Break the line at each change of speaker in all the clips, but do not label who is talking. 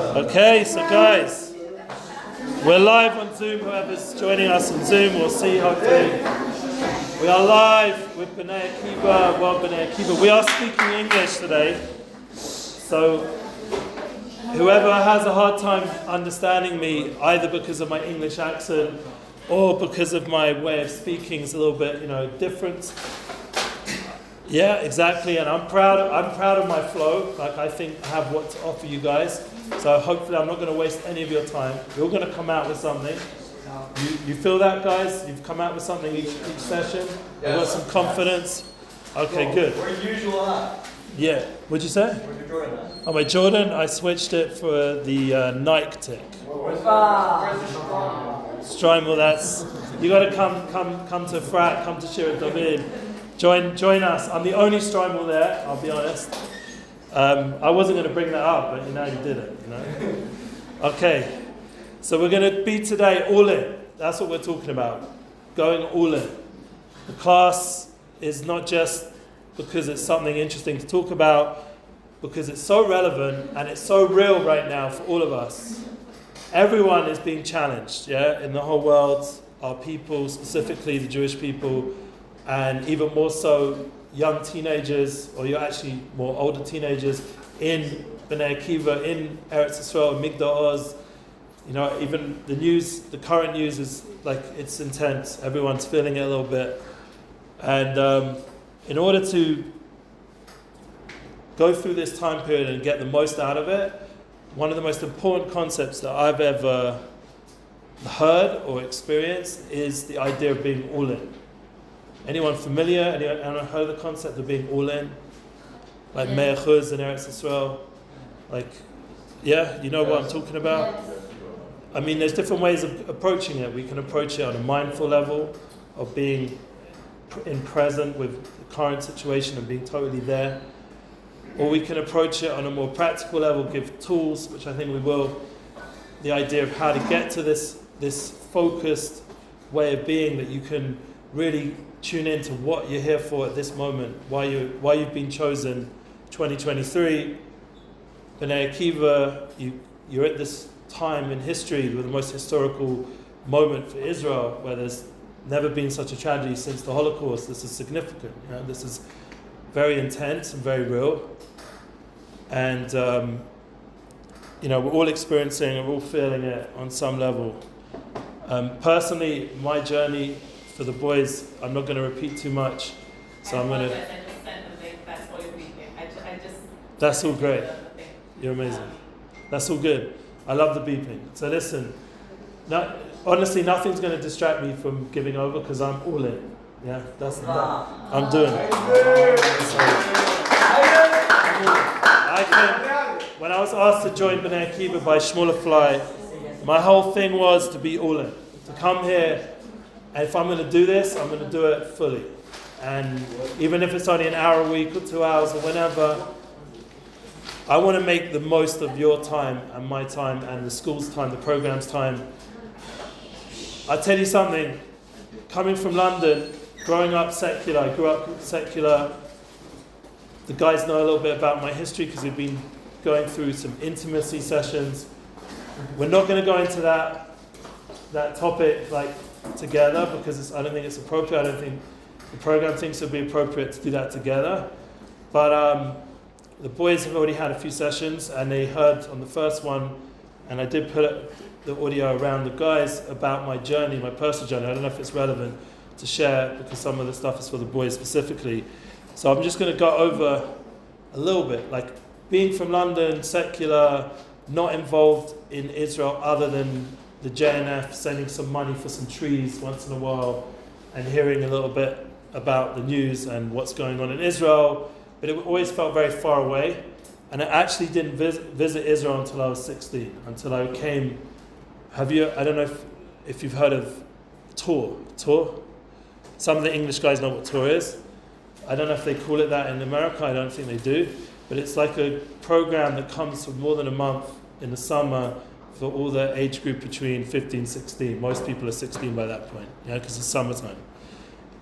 Okay, so guys, we're live on Zoom. Whoever's joining us on Zoom, we'll see hopefully. We are live with Bnei Akiva, well, Bnei Akiva. We are speaking English today, so whoever has a hard time understanding me, either because of my English accent or because of my way of speaking, is a little bit, different. Yeah, exactly, and I'm proud of my flow. Like, I think I have what to offer you guys. So hopefully I'm not going to waste any of your time. You're all going to come out with something. You feel that, guys? You've come out with something each session? You've got some confidence? Okay, good.
Where's your usual hat?
Yeah. What'd you say?
Where's your Jordan hat?
Oh, my Jordan, I switched it for the Nike tick.
Where's the
Strymel, that's... You got to come to Frat, come to Shirat David. Join us. I'm the only Strymel there, I'll be honest. I wasn't going to bring that up, but now you did it. Okay, so we're going to be today all in. That's what we're talking about. Going all in. The class is not just because it's something interesting to talk about, because it's so relevant and it's so real right now for all of us. Everyone is being challenged, in the whole world. Our people, specifically the Jewish people, and even more so young teenagers, or you're actually more older teenagers in Bnei Akiva, in Eretz Yisrael, Migdal Oz. Even the news, the current news is like, it's intense. Everyone's feeling it a little bit. And in order to go through this time period and get the most out of it, one of the most important concepts that I've ever heard or experienced is the idea of being all in. Anyone familiar? Anyone heard of the concept of being all in? Like Mea Chuz in Eretz Yisrael? You know what I'm talking about? I mean, there's different ways of approaching it. We can approach it on a mindful level of being in present with the current situation and being totally there. Or we can approach it on a more practical level, give tools, which I think we will, the idea of how to get to this focused way of being that you can really tune into what you're here for at this moment, why you've been chosen. 2023, Bnei Akiva, you're at this time in history with the most historical moment for Israel, where there's never been such a tragedy since the Holocaust. This is significant. This is very intense and very real. And we're all experiencing and we're all feeling it on some level. Personally, my journey for the boys, I'm not going to repeat too much, so I'm going to...
I just sent a link, that's all you're reading.
That's all great. You're amazing. That's all good. I love the beeping. So listen, honestly, nothing's going to distract me from giving over because I'm all in. Yeah, I'm doing it. When I was asked to join Bnei Akiva by Shmuel Fly, my whole thing was to be all in, to come here. And if I'm going to do this, I'm going to do it fully. And even if it's only an hour a week or 2 hours or whenever, I want to make the most of your time and my time and the school's time, the program's time. I'll tell you something, coming from London, growing up secular, I grew up secular. The guys know a little bit about my history because we've been going through some intimacy sessions. We're not going to go into that topic together because I don't think it's appropriate. I don't think the program thinks it would be appropriate to do that together. But the boys have already had a few sessions and they heard on the first one, and I did put the audio around the guys about my journey, my personal journey. I don't know if it's relevant to share because some of the stuff is for the boys specifically. So I'm just going to go over a little bit, like being from London, secular, not involved in Israel other than the JNF sending some money for some trees once in a while and hearing a little bit about the news and what's going on in Israel, but it always felt very far away. And I actually didn't visit Israel until I was 16, until I came. I don't know if you've heard of Tour? Some of the English guys know what Tour is. I don't know if they call it that in America, I don't think they do, but it's like a program that comes for more than a month in the summer for all the age group between 15 and 16. Most people are 16 by that point, because it's summertime.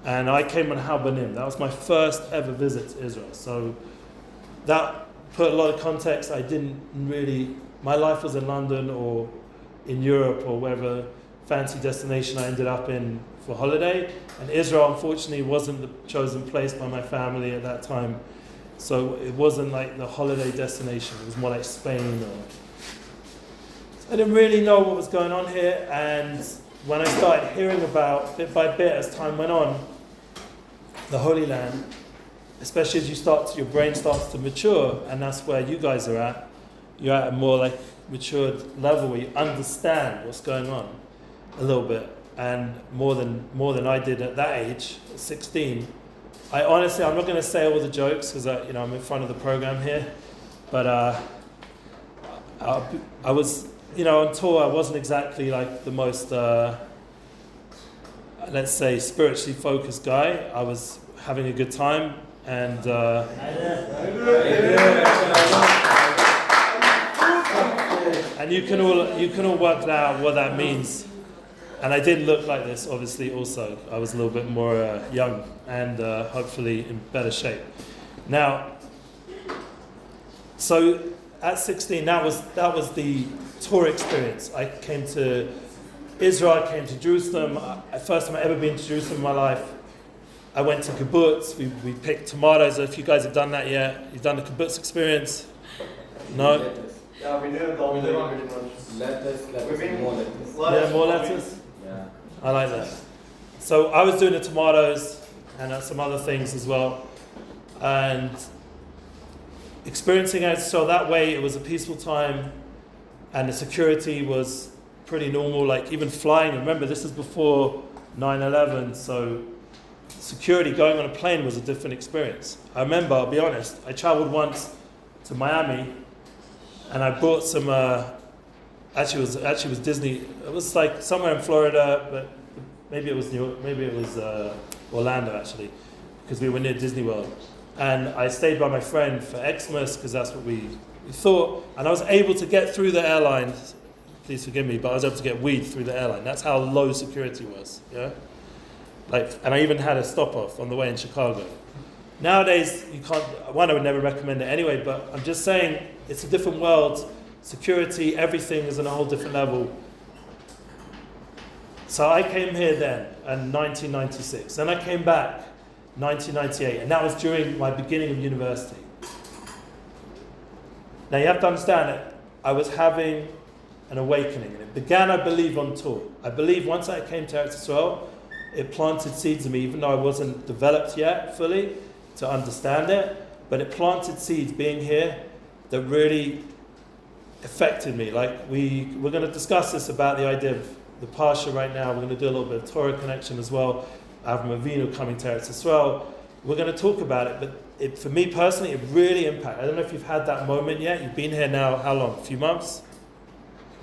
And I came on Habanim. That was my first ever visit to Israel. So that put a lot of context. I didn't really my life was in London or in Europe or wherever fancy destination I ended up in for holiday. And Israel, unfortunately, wasn't the chosen place by my family at that time. So it wasn't like the holiday destination. It was more like Spain. I didn't really know what was going on here. And when I started hearing about, bit by bit, as time went on, the Holy Land, especially as your brain starts to mature, and that's where you guys are at. You're at a more like matured level where you understand what's going on a little bit, and more than I did at that age, 16. I honestly, I'm not going to say all the jokes because I'm in front of the program here, but I was, on tour. I wasn't exactly like the most, let's say, spiritually focused guy. I was having a good time, and and you can all work out what that means. And I did look like this, obviously. Also, I was a little bit more young and hopefully in better shape. Now, so at 16, that was the tour experience. I came to Israel. I came to Jerusalem. First time I ever been to Jerusalem in my life. I went to kibbutz. We picked tomatoes. If you guys have done that yet, you've done the kibbutz experience? No.
Yeah, we did all pretty much.
Lettuce, more lettuce.
Yeah, more lettuce.
Yeah.
I like that. So I was doing the tomatoes and some other things as well, and experiencing it. So that way, it was a peaceful time, and the security was pretty normal. Like even flying. Remember, this is before 9/11, so security going on a plane was a different experience. I remember, I'll be honest, I traveled once to Miami, and I bought some. Actually, it was Disney. It was like somewhere in Florida, but maybe it was New York, maybe it was Orlando actually, because we were near Disney World. And I stayed by my friend for Xmas because that's what we thought. And I was able to get through the airline. Please forgive me, but I was able to get weed through the airline. That's how low security was. Yeah. And I even had a stop off on the way in Chicago. Nowadays, you can't. One, I would never recommend it anyway. But I'm just saying, it's a different world. Security, everything is on a whole different level. So I came here then in 1996. Then I came back 1998, and that was during my beginning of university. Now you have to understand that I was having an awakening, and it began, I believe, on tour. I believe once I came to Eretz Yisrael, it planted seeds in me, even though I wasn't developed yet fully to understand it, but it planted seeds being here that really affected me. Like we're going to discuss this about the idea of the Parsha right now. We're going to do a little bit of Torah connection as well. Avram Avinu coming to Eretz Yisrael. We're going to talk about it, but for me personally, it really impacted. I don't know if you've had that moment yet. You've been here now, how long? A few months?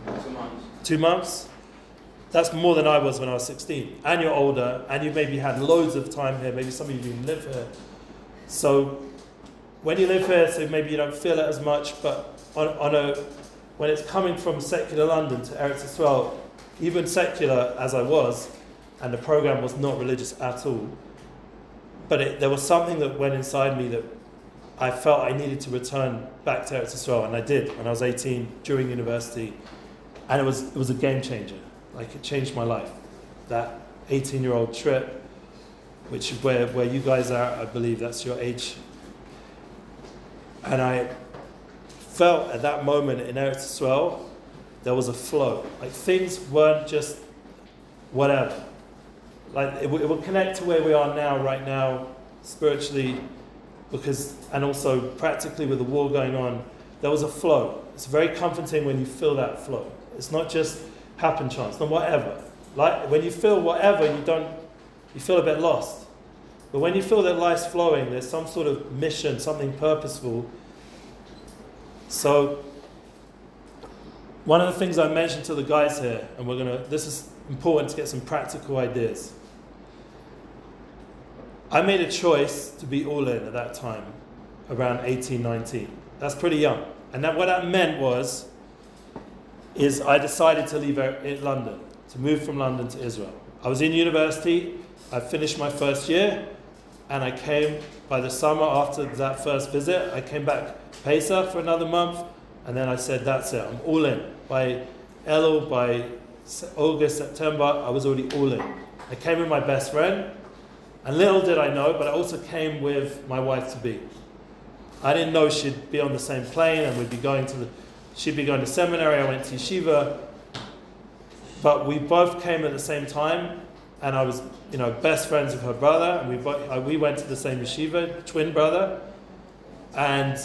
2 months.
2 months? That's more than I was when I was 16. And you're older, and you've maybe had loads of time here. Maybe some of you even live here. So when you live here, so maybe you don't feel it as much, but when it's coming from secular London to Eretz Yisrael, even secular as I was, and the program was not religious at all, but there was something that went inside me that I felt I needed to return back to Eretz Yisrael, and I did when I was 18 during university, and it was a game changer. Like it changed my life. That 18-year-old trip, which is where you guys are, I believe that's your age, and I felt at that moment in Eretz Yisrael, there was a flow. Like things weren't just whatever. Like it will connect to where we are now, right now, spiritually, and also practically with the war going on, there was a flow. It's very comforting when you feel that flow. It's not just happen chance, not whatever. Like when you feel whatever, you feel a bit lost. But when you feel that life's flowing, there's some sort of mission, something purposeful. So, one of the things I mentioned to the guys here, and this is important to get some practical ideas. I made a choice to be all in at that time, around 18, 19. That's pretty young. And what that meant is I decided to leave London, to move from London to Israel. I was in university, I finished my first year, and I came by the summer after that first visit. I came back Pesach for another month, And then I said, that's it, I'm all in. By Elul, by August, September, I was already all in. I came with my best friend, and little did I know, but I also came with my wife-to-be. I didn't know she'd be on the same plane, and she'd be going to seminary, I went to yeshiva, but we both came at the same time, and I was, best friends with her brother, and we went to the same yeshiva, twin brother, and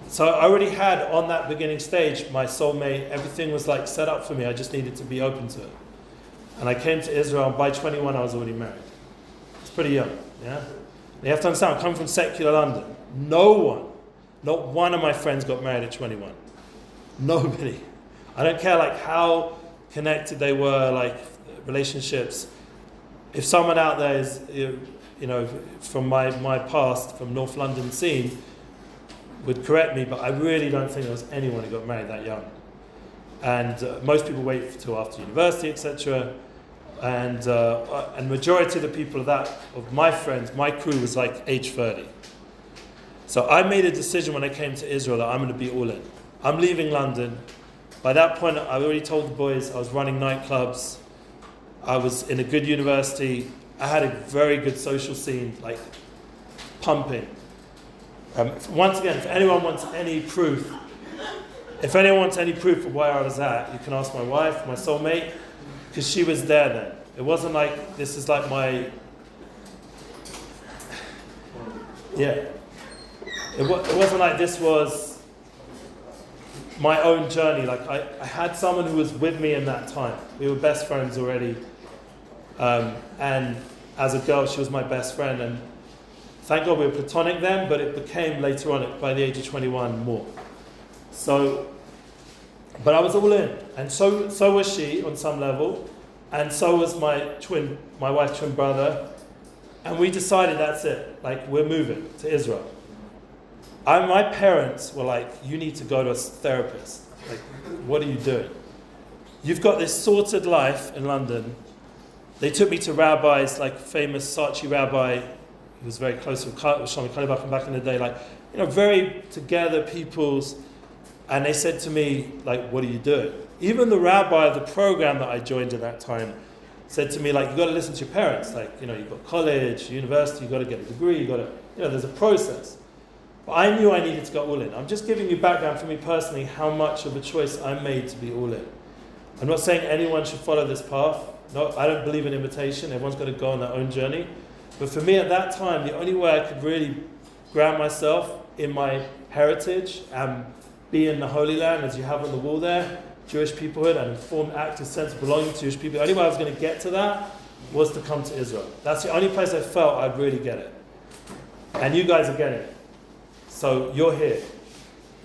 so I already had on that beginning stage my soulmate. Everything was like set up for me. I just needed to be open to it. And I came to Israel, and by 21 I was already married. It's pretty young, yeah? You have to understand, I'm coming from secular London. Not one of my friends got married at 21. Nobody. I don't care like how connected they were, like relationships. If someone out there is, from my past, from North London scene, would correct me, but I really don't think there was anyone who got married that young. And most people wait till after university, etc. And majority of the people of my friends, my crew was like age 30. So I made a decision when I came to Israel that I'm going to be all in. I'm leaving London. By that point, I already told the boys I was running nightclubs. I was in a good university. I had a very good social scene, like pumping. Once again, if anyone wants any proof of where I was at, you can ask my wife, my soulmate, because she was there then. It wasn't like this is like my, It wasn't like this was my own journey. Like I had someone who was with me in that time. We were best friends already, and as a girl, she was my best friend. And thank God we were platonic then, but it became later on, by the age of 21, more. So, but I was all in, and so was she on some level, and so was my wife's twin brother, and we decided that's it. Like we're moving to Israel. My parents were like, "You need to go to a therapist. Like, what are you doing? You've got this sorted life in London." They took me to rabbis, like famous Saatchi rabbi. He was very close with Shlomo Kalibach back in the day, very together peoples. And they said to me, like, what are you doing? Even the rabbi of the program that I joined at that time said to me, like, you've got to listen to your parents. Like, you've got college, university, you've got to get a degree, you've got to, there's a process. But I knew I needed to go all in. I'm just giving you background for me personally, how much of a choice I made to be all in. I'm not saying anyone should follow this path. No, I don't believe in invitation. Everyone's got to go on their own journey. But for me at that time, the only way I could really ground myself in my heritage and be in the Holy Land, as you have on the wall there, Jewish peoplehood, and form active sense of belonging to Jewish people. The only way I was going to get to that was to come to Israel. That's the only place I felt I'd really get it. And you guys are getting it. So you're here.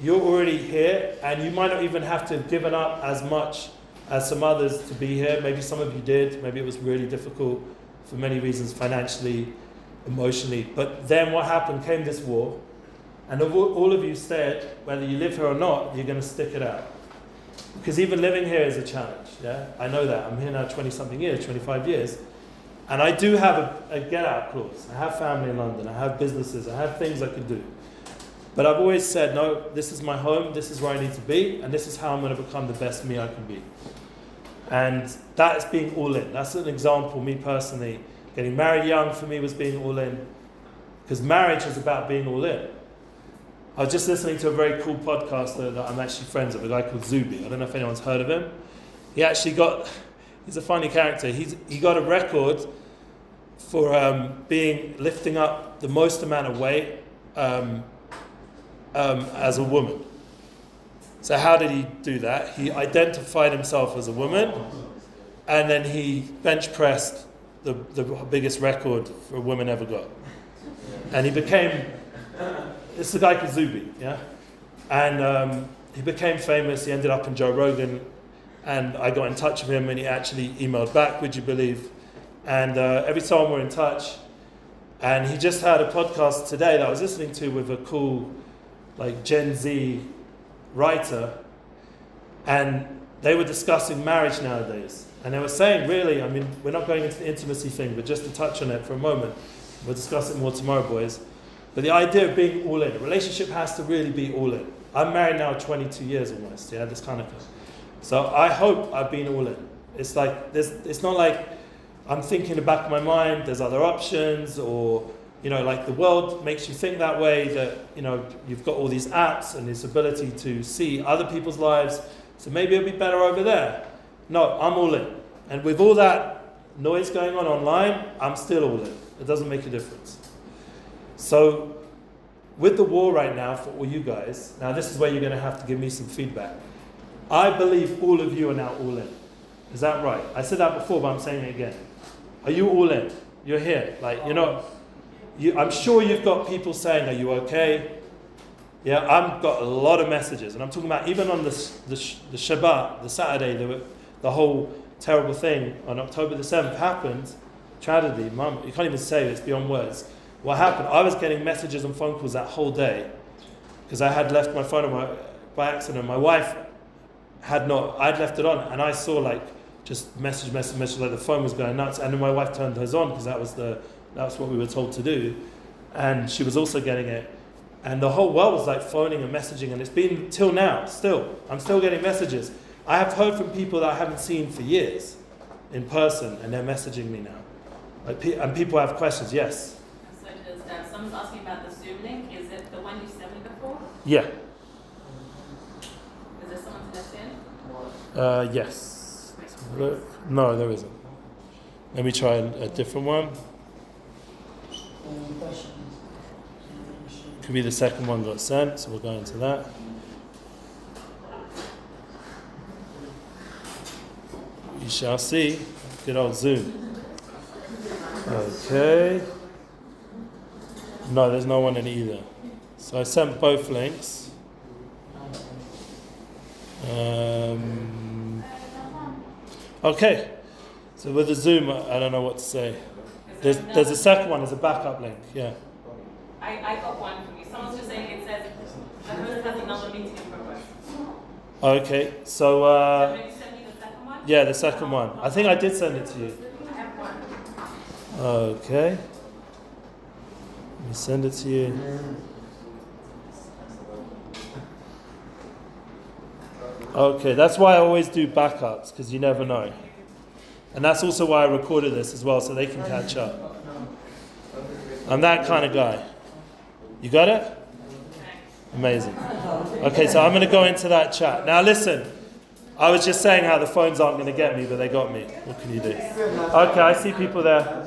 You're already here, and you might not even have to have given up as much as some others to be here. Maybe some of you did. Maybe it was really difficult for many reasons, financially, emotionally. But then what happened, came this war, and all of you said, whether you live here or not, you're going to stick it out. Because even living here is a challenge, yeah? I know that. I'm here now 20-something years, 25 years. And I do have a get-out clause. I have family in London. I have businesses. I have things I could do. But I've always said, no, this is my home. This is where I need to be. And this is how I'm going to become the best me I can be. And that is being all in. That's an example, me personally. Getting married young for me was being all in. Because marriage is about being all in. I was just listening to a very cool podcaster that I'm actually friends with, a guy called Zubi. I don't know if anyone's heard of him. He's a funny character. He got a record for lifting up the most amount of weight as a woman. So how did he do that? He identified himself as a woman, and then he bench pressed the biggest record for a woman ever got. And he became, it's a guy called Zubi, yeah? And he became famous. He ended up in Joe Rogan, and I got in touch with him, and he actually emailed back, would you believe? And every time we're in touch, and he just had a podcast today that I was listening to with a cool, like Gen Z writer, and they were discussing marriage nowadays. And they were saying, really, I mean, we're not going into the intimacy thing, but just to touch on it for a moment, we'll discuss it more tomorrow, boys. But the idea of being all in, a relationship has to really be all in. I'm married now 22 years almost, yeah, this kind of thing. So I hope I've been all in. It's like, it's not like I'm thinking in the back of my mind, there's other options, or, like the world makes you think that way, that, you've got all these apps and this ability to see other people's lives, so maybe it'll be better over there. No, I'm all in. And with all that noise going on online, I'm still all in. It doesn't make a difference. So, with the war right now, for all you guys, now this is where you're going to have to give me some feedback. I believe all of you are now all in. Is that right? I said that before, but I'm saying it again. Are you all in? You're here. Like, I'm sure you've got people saying, are you okay? Yeah, I've got a lot of messages. And I'm talking about even on the Shabbat, the Saturday, the whole terrible thing on October the 7th happened. Tragedy, Mum, you can't even say it, it's beyond words. What happened? I was getting messages and phone calls that whole day because I had left my phone by accident. My wife had not. I'd left it on, and I saw just message, like the phone was going nuts. And then my wife turned hers on because that's what we were told to do, and she was also getting it. And the whole world was phoning and messaging, and it's been till now. Still, I'm still getting messages. I have heard from people that I haven't seen for years, in person, and they're messaging me now. And people have questions. Yes.
Someone's asking about the Zoom link. Is it the one you sent me before?
Yeah.
Is there someone to left in?
Yes. No, there isn't. Let me try a different one. Could be the second one got sent, so we'll go into that. You shall see. Good old Zoom. Okay. No, there's no one in either. So I sent both links. Okay. So with the Zoom, I don't know what to say. There's a second one. There's a backup link. Yeah.
I got one from you. Someone's just saying it says the host has another meeting in progress.
Okay. So.
Maybe send me the second one.
Yeah, the second one. I think I did send it to you.
I have one.
Okay. Let me send it to you. Okay, that's why I always do backups, because you never know. And that's also why I recorded this as well, so they can catch up. I'm that kind of guy. You got it? Amazing. Okay, so I'm going to go into that chat. Now listen, I was just saying how the phones aren't going to get me, but they got me. What can you do? Okay, I see people there.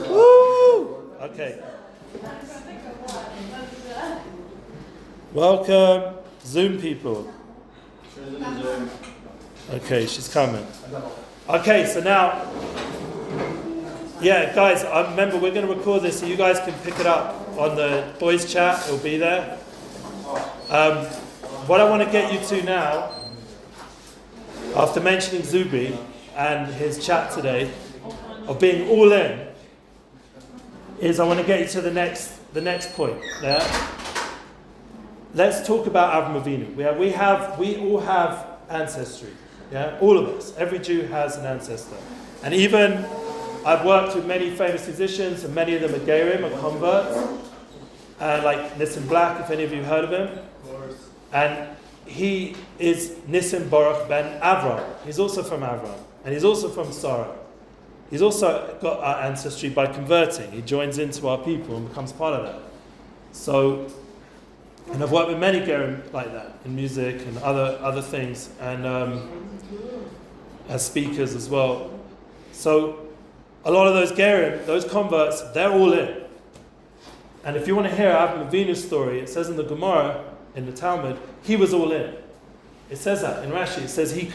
Woo! Okay. Welcome, Zoom people. Okay, she's coming. Okay, so now, yeah, guys, remember we're going to record this so you guys can pick it up on the boys' chat. It'll be there. What I want to get you to now, after mentioning Zubi and his chat today of being all in, is I want to get you to the next point. Yeah. Let's talk about Avram Avinu. We all have ancestry. Yeah, all of us. Every Jew has an ancestor, and even I've worked with many famous musicians, and many of them are Gerim, are converts, like Nissim Black, if any of you heard of him. And he is Nissim Baruch ben Avram. He's also from Avram, and he's also from Sarah. He's also got our ancestry by converting. He joins into our people and becomes part of that. So, and I've worked with many Gerim like that in music and other things, and as speakers as well. So, a lot of those Gerim, those converts, they're all in. And if you want to hear Avram Avinu's story, it says in the Gemara, in the Talmud, he was all in. It says that in Rashi. It says he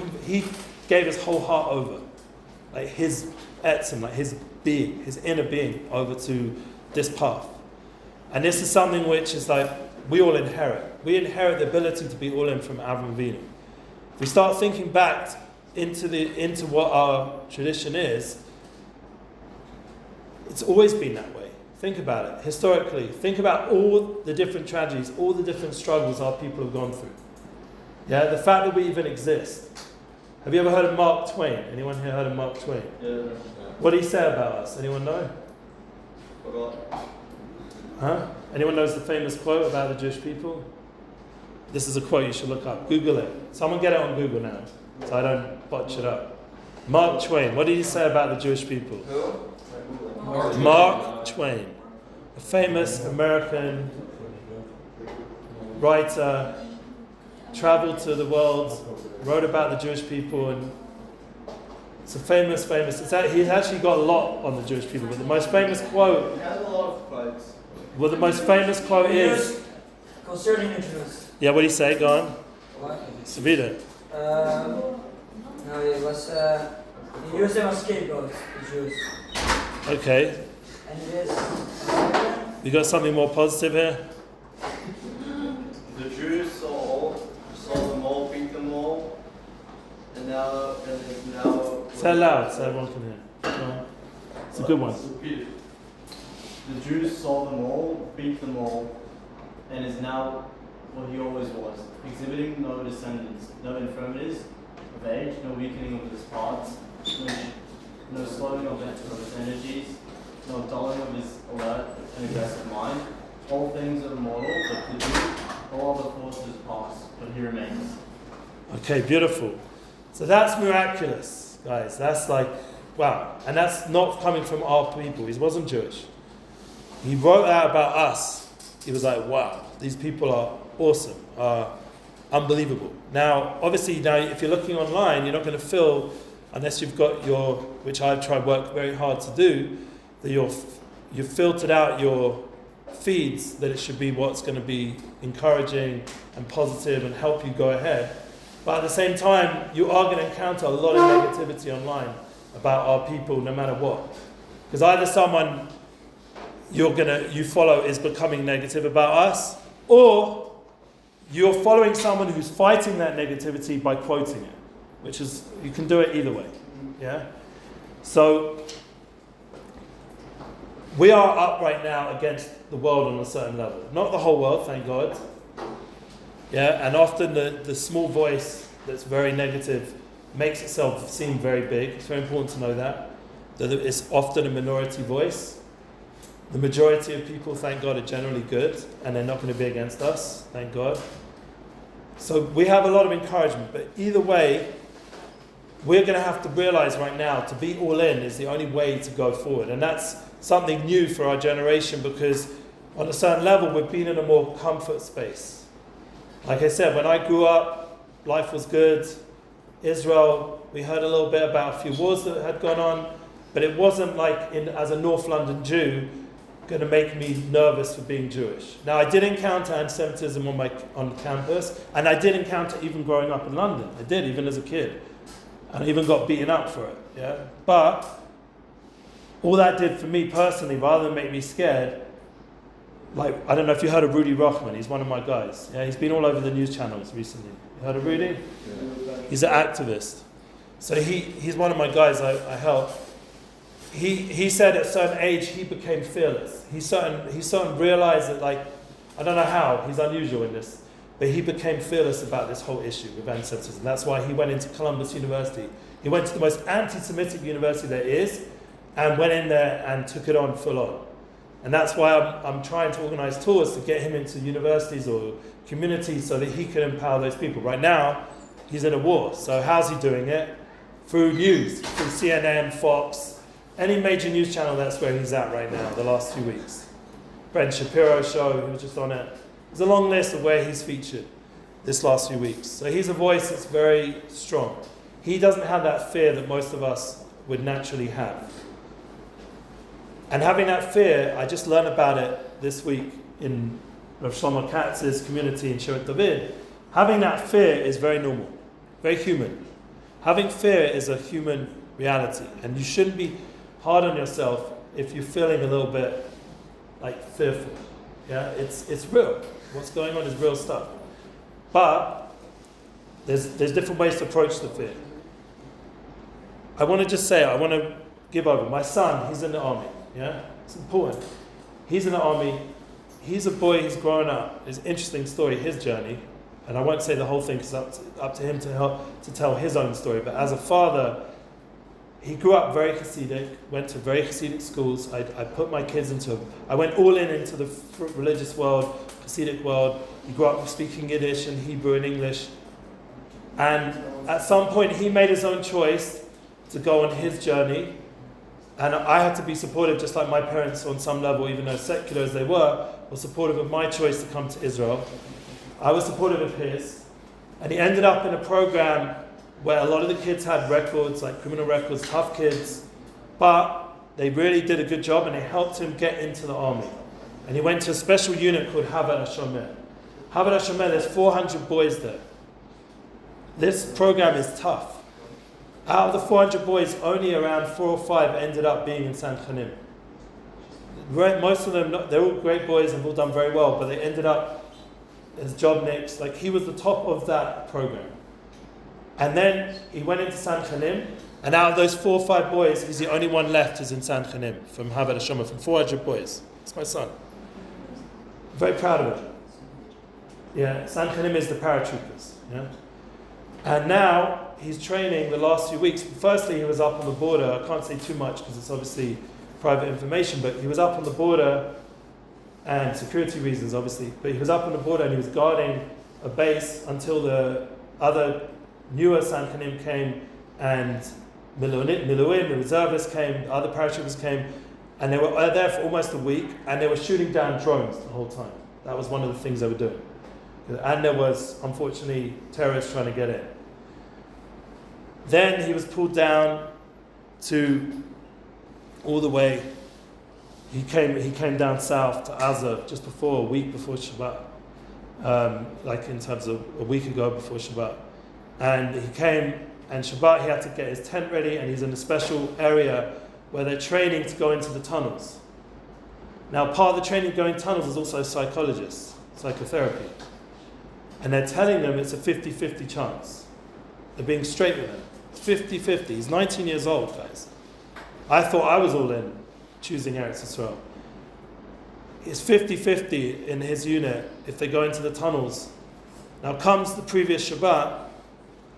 gave his whole heart over, like his etzim, like his being, his inner being, over to this path. And this is something which is like we all inherit. We inherit the ability to be all in from Avram Avinu. If we start thinking back into what our tradition is, it's always been that way. Think about it historically. Think about all the different tragedies, all the different struggles our people have gone through. Yeah, the fact that we even exist. Have you ever heard of Mark Twain? Anyone here heard of Mark Twain?
Yeah.
What did he say about us? Anyone know?
Forgot.
Huh? Anyone knows the famous quote about the Jewish people? This is a quote you should look up. Google it. Someone get it on Google now, so I don't botch it up. Mark Twain. What did he say about the Jewish people?
Who?
Mark Twain, a famous American writer, traveled to the world, wrote about the Jewish people, and it's a famous. He's actually got a lot on the Jewish people, but the most famous quote.
He has a lot of quotes.
Well, the most famous quote is.
Concerning the Jews.
Yeah, what did he say? Go on.
What?
Savita.
No, it was. He used them as scapegoats, the Jews.
Okay.
And it is.
You got something more positive here?
The Jews saw them all, beat them all, and now.
Say it loud so everyone can hear. Go on. It's a good one.
The Jews saw them all, beat them all, and is now what he always was, exhibiting no descendants, no infirmities of age, no weakening of his parts, no slowing of his energies, no dulling of his alert and aggressive mind. All things are mortal, but to do, all other forces pass, but he remains.
Okay, beautiful. So that's miraculous, guys. That's like, wow. And that's not coming from our people. He wasn't Jewish. He wrote that about us. He was like, wow, these people are awesome, are unbelievable. Now, obviously, if you're looking online, you're not going to feel, unless you've got your, which I've tried work very hard to do, that you've filtered out your feeds, that it should be what's going to be encouraging and positive and help you go ahead. But at the same time, you are going to encounter a lot of negativity online about our people, no matter what. Because either someone you follow is becoming negative about us, or you're following someone who's fighting that negativity by quoting it, which is, you can do it either way. Yeah? So, we are up right now against the world on a certain level. Not the whole world, thank God. Yeah, and often the small voice that's very negative makes itself seem very big. It's very important to know that it's often a minority voice. The majority of people, thank God, are generally good, and they're not going to be against us, thank God. So we have a lot of encouragement, but either way, we're going to have to realize right now, to be all in is the only way to go forward. And that's something new for our generation, because on a certain level, we've been in a more comfort space. Like I said, when I grew up, life was good. Israel, we heard a little bit about a few wars that had gone on, but it wasn't like, as a North London Jew, going to make me nervous for being Jewish. Now, I did encounter anti-Semitism on campus, and I did encounter even growing up in London. I did, even as a kid. And I even got beaten up for it. Yeah. But all that did for me personally, rather than make me scared, like, I don't know if you heard of Rudy Rochman. He's one of my guys. Yeah, he's been all over the news channels recently. You heard of Rudy? Yeah. He's an activist. So he's one of my guys I help. He said at a certain age he became fearless. He certain realized that, like, I don't know how, he's unusual in this, but he became fearless about this whole issue with anti-Semitism. That's why he went into Columbus University. He went to the most anti-Semitic university there is, and went in there and took it on full on. And that's why I'm trying to organize tours to get him into universities or communities so that he can empower those people. Right now, he's in a war. So how's he doing it? Through news, through CNN, Fox, any major news channel. That's where he's at right now, the last 2 weeks. Ben Shapiro's show, he was just on it. There's a long list of where he's featured this last few weeks. So he's a voice that's very strong. He doesn't have that fear that most of us would naturally have. And having that fear, I just learned about it this week in Rav Shlomo Katz's community in Shirat David. Having that fear is very normal, very human. Having fear is a human reality, and you shouldn't be hard on yourself if you're feeling a little bit like fearful. Yeah, it's real. What's going on is real stuff. But there's different ways to approach the fear. I want to just say, I want to give over. My son, he's in the army. Yeah, it's important. He's in the army. He's a boy. He's growing up. It's an interesting story, his journey, and I won't say the whole thing because it's up to him to tell his own story. But as a father, he grew up very Hasidic, went to very Hasidic schools. I put my kids I went all into the religious world, Hasidic world. He grew up speaking Yiddish and Hebrew and English. And at some point he made his own choice to go on his journey. And I had to be supportive, just like my parents on some level, even though secular as they were supportive of my choice to come to Israel. I was supportive of his. And he ended up in a program where a lot of the kids had records, like criminal records, tough kids, but they really did a good job and they helped him get into the army. And he went to a special unit called Havat HaShomer. Havat HaShomer, there's 400 boys there. This program is tough. Out of the 400 boys, only around 4 or 5 ended up being in San Chanim. Most of them, they're all great boys and have all done very well, but they ended up as jobniks. Like, he was the top of that program. And then he went into San Chanim, and out of those 4 or 5 boys, he's the only one left who's in San Chanim from Havat HaShomer, from 400 boys. It's my son. I'm very proud of him. Yeah, San Chanim is the paratroopers. Yeah, and now he's training the last few weeks. Firstly, he was up on the border. I can't say too much because it's obviously private information, but he was up on the border, and security reasons, obviously. But he was up on the border and he was guarding a base until the other newer San Chanim came, and Miluim, the reservists came, the other paratroopers came, and they were there for almost a week, and they were shooting down drones the whole time. That was one of the things they were doing. And there was, unfortunately, terrorists trying to get in. Then he was pulled down to all the way, he came down south to Azov just a week before Shabbat, like in terms of a week ago before Shabbat. And he came, and Shabbat he had to get his tent ready, and he's in a special area where they're training to go into the tunnels. Now, part of the training going tunnels is also psychologists, psychotherapy. And they're telling them it's a 50-50 chance. They're being straight with him. It's 50-50. He's 19 years old, guys. I thought I was all in, choosing Eretz Yisrael. It's 50-50 in his unit if they go into the tunnels. Now comes the previous Shabbat,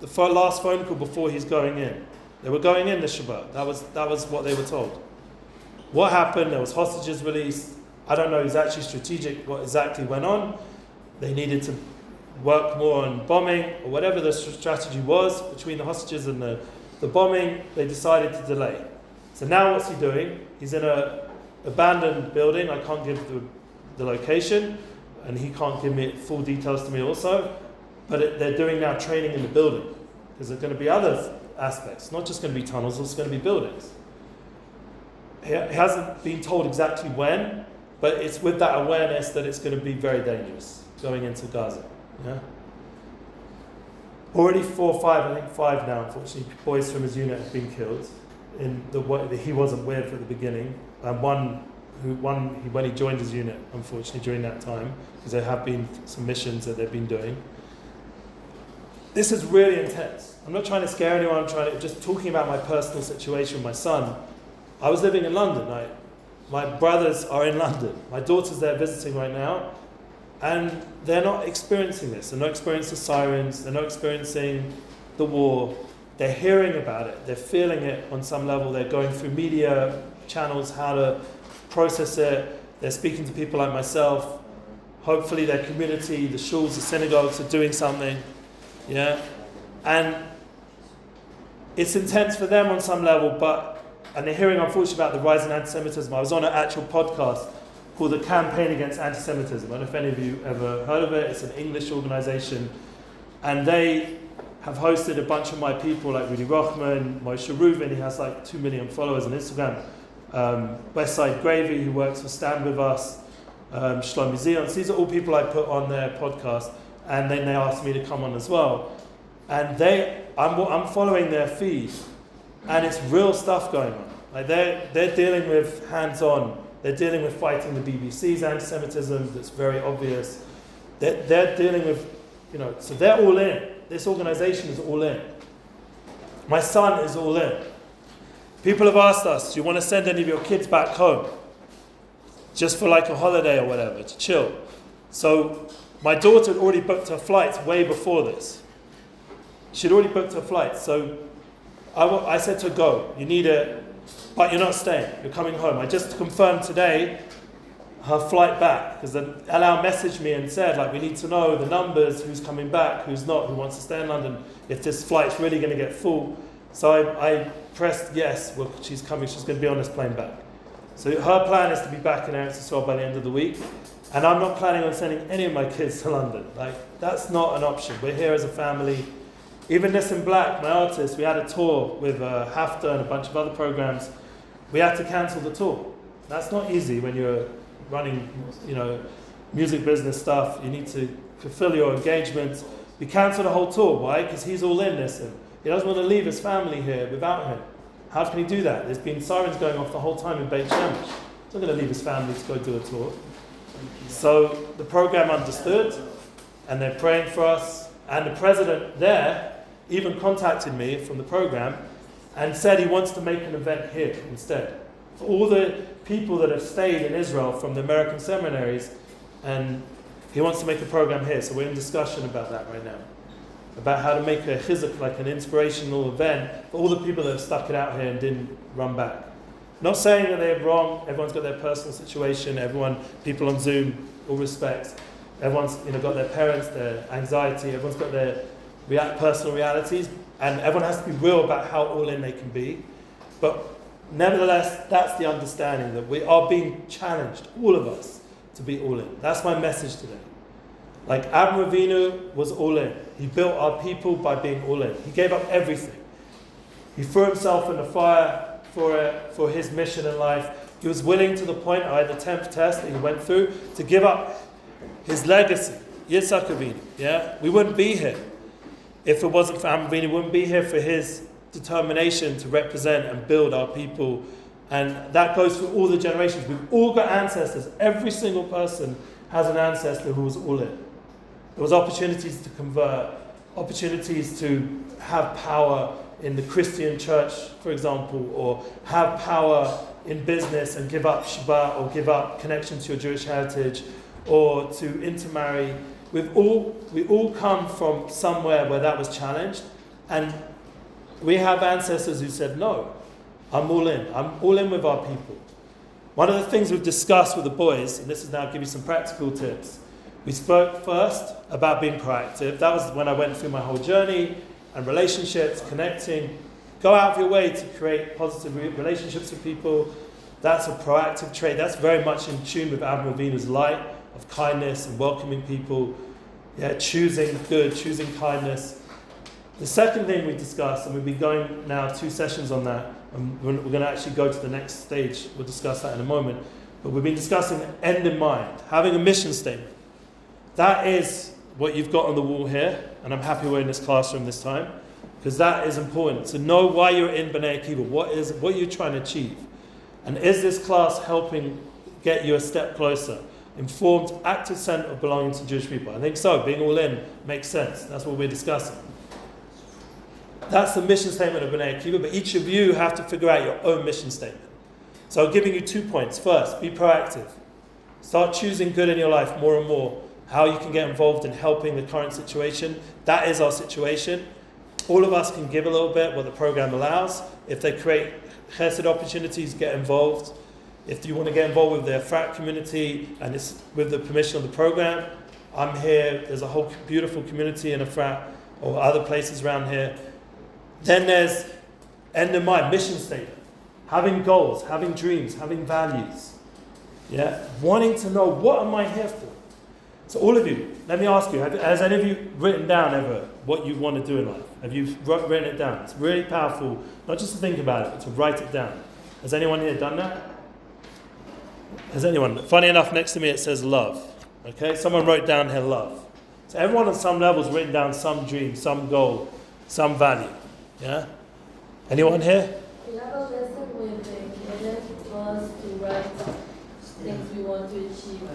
the last phone call before he's going in. They were going in this Shabbat. That was what they were told. What happened? There was hostages released. I don't know exactly strategic what exactly went on. They needed to work more on bombing, or whatever the strategy was between the hostages and the bombing. They decided to delay. So now what's he doing? He's in an abandoned building. I can't give the location, and he can't give me full details to me also. But they're doing now training in the building, because there's going to be other aspects. Not just going to be tunnels, it's going to be buildings. He hasn't been told exactly when, but it's with that awareness that it's going to be very dangerous going into Gaza. Yeah. Already 4 or 5, I think 5 now, unfortunately, boys from his unit have been killed in the way that he wasn't with at the beginning. And one when he joined his unit, unfortunately, during that time, because there have been some missions that they've been doing. This is really intense. I'm not trying to scare anyone. I'm just talking about my personal situation with my son. I was living in London. My brothers are in London. My daughter's there visiting right now. And they're not experiencing this. They're not experiencing sirens. They're not experiencing the war. They're hearing about it. They're feeling it on some level. They're going through media channels, how to process it. They're speaking to people like myself. Hopefully their community, the shuls, the synagogues are doing something. Yeah? And it's intense for them on some level, and they're hearing, unfortunately, about the rise in anti-Semitism. I was on an actual podcast called The Campaign Against Anti-Semitism. I don't know if any of you ever heard of it. It's an English organization. And they have hosted a bunch of my people, like Rudy Rochman, Moshe Reuven, he has like 2 million followers on Instagram. Westside Gravy, who works for Stand With Us, Shlomi Zion. These are all people I put on their podcast. And then they asked me to come on as well. And I'm following their feed. And it's real stuff going on. Like they're dealing with hands-on. They're dealing with fighting the BBC's anti-Semitism that's very obvious. They're dealing with, so they're all in. This organization is all in. My son is all in. People have asked us, do you want to send any of your kids back home? Just for like a holiday or whatever, to chill. So my daughter had already booked her flights way before this. She'd already booked her flights. So I said to her, go, you need it, but you're not staying, you're coming home. I just confirmed today her flight back, because Alao messaged me and said, like, we need to know the numbers, who's coming back, who's not, who wants to stay in London, if this flight's really going to get full. So I pressed yes, well, she's coming, she's going to be on this plane back. So her plan is to be back in Eretz Yisrael by the end of the week, and I'm not planning on sending any of my kids to London. Like, that's not an option. We're here as a family. Even Nissan Black, my artist, we had a tour with Hafta and a bunch of other programs. We had to cancel the tour. That's not easy when you're running, music business stuff. You need to fulfill your engagements. We cancelled the whole tour. Why? Because he's all in this. And he doesn't want to leave his family here without him. How can he do that? There's been sirens going off the whole time in Beit Shemesh. He's not going to leave his family to go do a tour. So the program understood, and they're praying for us. And the president there even contacted me from the program and said he wants to make an event here instead. For all the people that have stayed in Israel from the American seminaries, and he wants to make a program here. So we're in discussion about that right now, about how to make a chizuk, like an inspirational event for all the people that have stuck it out here and didn't run back. Not saying that they're wrong. Everyone's got their personal situation. People on Zoom, all respects. Everyone's got their parents, their anxiety. Everyone's got their personal realities, and everyone has to be real about how all in they can be. But nevertheless, that's the understanding that we are being challenged, all of us, to be all in. That's my message today. Like Avraham Avinu was all in. He built our people by being all in. He gave up everything. He threw himself in the fire for his mission in life. He was willing to the point, the 10th test that he went through, to give up his legacy, Yitzhak Avinu. Yeah, we wouldn't be here if it wasn't for Avraham Avinu. We wouldn't be here for his determination to represent and build our people. And that goes through all the generations. We've all got ancestors. Every single person has an ancestor who was all in. There was opportunities to convert, opportunities to have power in the Christian church, for example, or have power in business and give up Shabbat or give up connection to your Jewish heritage, or to intermarry. We all come from somewhere where that was challenged, and we have ancestors who said, no, I'm all in. I'm all in with our people. One of the things we've discussed with the boys, and this is now give you some practical tips. We spoke first about being proactive. That was when I went through my whole journey and relationships, connecting. Go out of your way to create positive relationships with people. That's a proactive trait. That's very much in tune with Avraham Avinu's light of kindness and welcoming people. Yeah, choosing good, choosing kindness. The second thing we discussed, and we've been going now 2 sessions on that, and we're going to actually go to the next stage. We'll discuss that in a moment. But we've been discussing end in mind, having a mission statement. That is what you've got on the wall here, and I'm happy we're in this classroom this time, because that is important, to know why you're in Bnei Akiva, what you're trying to achieve. And is this class helping get you a step closer? Informed, active sense of belonging to Jewish people. I think so. Being all in makes sense. That's what we're discussing. That's the mission statement of Bnei Akiva, but each of you have to figure out your own mission statement. So I'm giving you 2 points. First, be proactive. Start choosing good in your life more and more. How you can get involved in helping the current situation. That is our situation. All of us can give a little bit, what the program allows. If they create chesed opportunities, get involved. If you want to get involved with the frat community, and it's with the permission of the program, I'm here. There's a whole beautiful community in a frat or other places around here. Then there's end in mind, mission statement. Having goals, having dreams, having values. Yeah, wanting to know, what am I here for? So all of you, let me ask you, has any of you written down ever what you want to do in life? Have you written it down? It's really powerful, not just to think about it, but to write it down. Has anyone here done that? Has anyone? Funny enough, next to me it says love. Okay, someone wrote down here love. So everyone on some level has written down some dream, some goal, some value. Yeah? Anyone here?
We have a lesson with the children was to write things we want to achieve.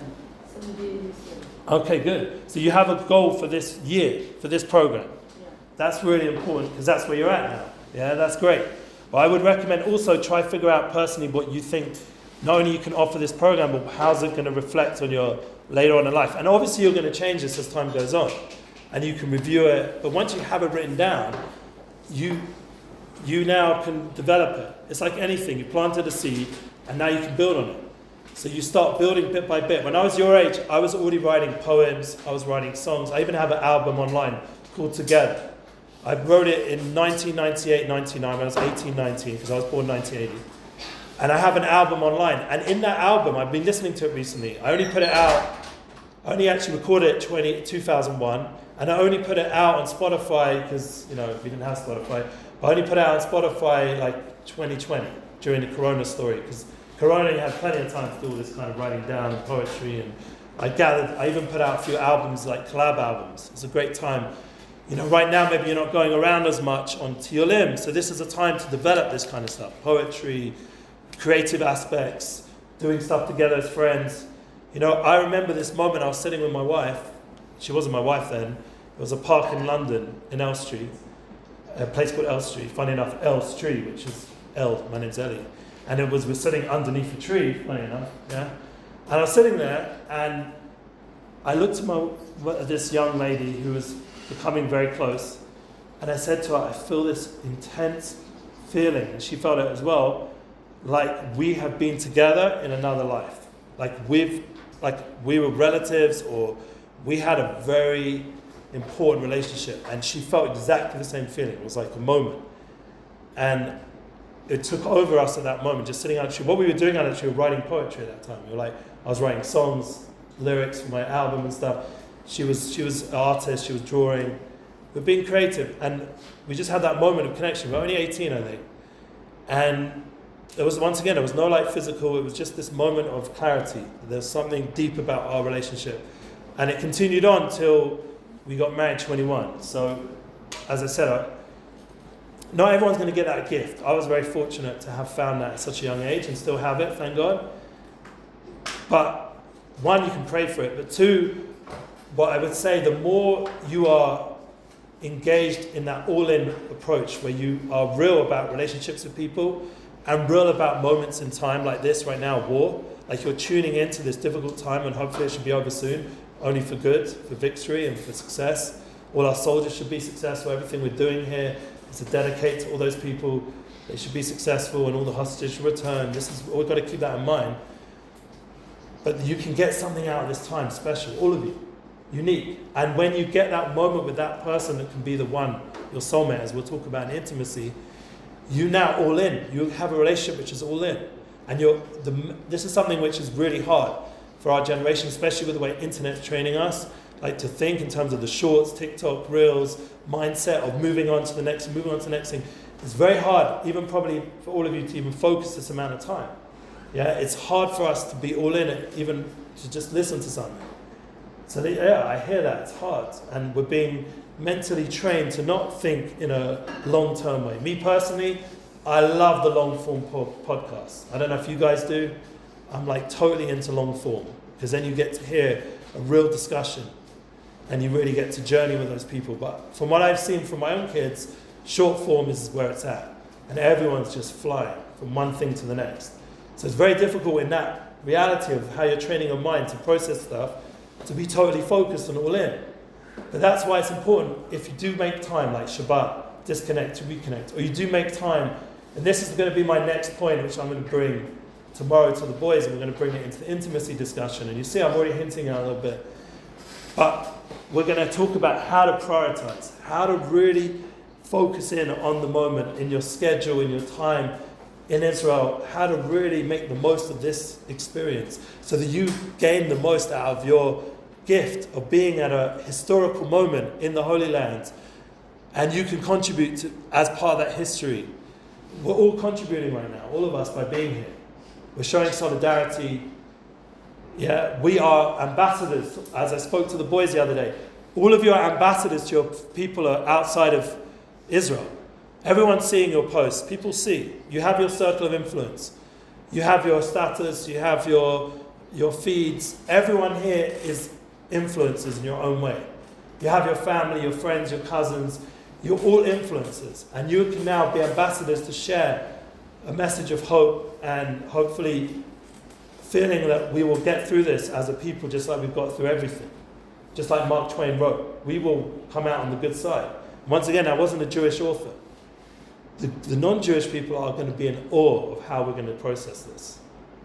So we did this year.
Okay, good. So you have a goal for this year, for this program.
Yeah.
That's really important because that's where you're at now. Yeah, that's great. But I would recommend also try to figure out personally what you think not only you can offer this program, but how's it going to reflect on your later on in life. And obviously you're going to change this as time goes on. And you can review it. But once you have it written down, you you now can develop it. It's like anything. You planted a seed, and now you can build on it. So you start building bit by bit. When I was your age, I was already writing poems. I was writing songs. I even have an album online called Together. I wrote it in 1998, 99, when I was 18, 19, because I was born 1980. And I have an album online. And in that album, I've been listening to it recently. I only put it out, I only actually recorded it 2001. And I only put it out on Spotify, because, we didn't have Spotify. I only put it out on Spotify like 2020, during the Corona story. Because Corona, you had plenty of time to do all this kind of writing down and poetry. And I even put out a few albums, like collab albums. It's a great time. Right now, maybe you're not going around as much on Tiolim, so this is a time to develop this kind of stuff. Poetry, creative aspects, doing stuff together as friends. I remember this moment, I was sitting with my wife. She wasn't my wife then. It was a park in London, in L Street, a place called L Street. Funny enough, L Street, which is L, my name's Eli. And we're sitting underneath a tree, funny enough, yeah? And I was sitting there, and I looked at this young lady who was becoming very close, and I said to her, I feel this intense feeling, and she felt it as well, like we have been together in another life, like we were relatives, or we had a very important relationship, and she felt exactly the same feeling. It was like a moment, and it took over us at that moment, just sitting on the tree. What we were doing on the tree, we were writing poetry at that time. I was writing songs, lyrics for my album and stuff. She was an artist, she was drawing. We're being creative, and we just had that moment of connection. We were only 18, I think. And there was no physical, it was just this moment of clarity. There's something deep about our relationship. And it continued on till we got married 21. So, as I said, not everyone's going to get that gift. I was very fortunate to have found that at such a young age and still have it, thank God. But one, you can pray for it, but two, what I would say, the more you are engaged in that all-in approach, where you are real about relationships with people and real about moments in time like this right now, war, like you're tuning into this difficult time, and hopefully it should be over soon, only for good, for victory and for success. All our soldiers should be successful. Everything we're doing here is to dedicate to all those people. They should be successful, and all the hostages should return. We've got to keep that in mind. But you can get something out of this time special, all of you. Unique. And when you get that moment with that person that can be the one, your soulmate, as we'll talk about in intimacy, you now all in. You have a relationship which is all in. And this is something which is really hard for our generation, especially with the way internet's training us, like to think in terms of the shorts, TikTok, reels, mindset of moving on to the next thing. It's very hard, even probably for all of you to even focus this amount of time. Yeah, it's hard for us to be all in it, even to just listen to something. So I hear that, it's hard. And we're being mentally trained to not think in a long-term way. Me personally, I love the long-form podcasts. I don't know if you guys do. I'm totally into long-form, because then you get to hear a real discussion and you really get to journey with those people. But from what I've seen from my own kids, short form is where it's at. And everyone's just flying from one thing to the next. So it's very difficult in that reality of how you're training your mind to process stuff, to be totally focused and all in. But that's why it's important, if you do make time, like Shabbat, disconnect to reconnect, or you do make time, and this is going to be my next point, which I'm going to bring tomorrow to the boys, and we're going to bring it into the intimacy discussion. And you see, I'm already hinting at it a little bit. But we're going to talk about how to prioritize, how to really focus in on the moment, in your schedule, in your time in Israel, how to really make the most of this experience so that you gain the most out of your gift of being at a historical moment in the Holy Land, and you can contribute to, as part of that history. We're all contributing right now, all of us, by being here. We're showing solidarity. Yeah, we are ambassadors. As I spoke to the boys the other day, all of you are ambassadors to your people outside of Israel. Everyone's seeing your posts. People see. You have your circle of influence. You have your status. You have your feeds. Everyone here is influencers in your own way. You have your family, your friends, your cousins. You're all influencers. And you can now be ambassadors to share a message of hope, and hopefully feeling that we will get through this as a people, just like we've got through everything. Just like Mark Twain wrote, we will come out on the good side. Once again, I wasn't a Jewish author. the non-Jewish people are going to be in awe of how we're going to process this.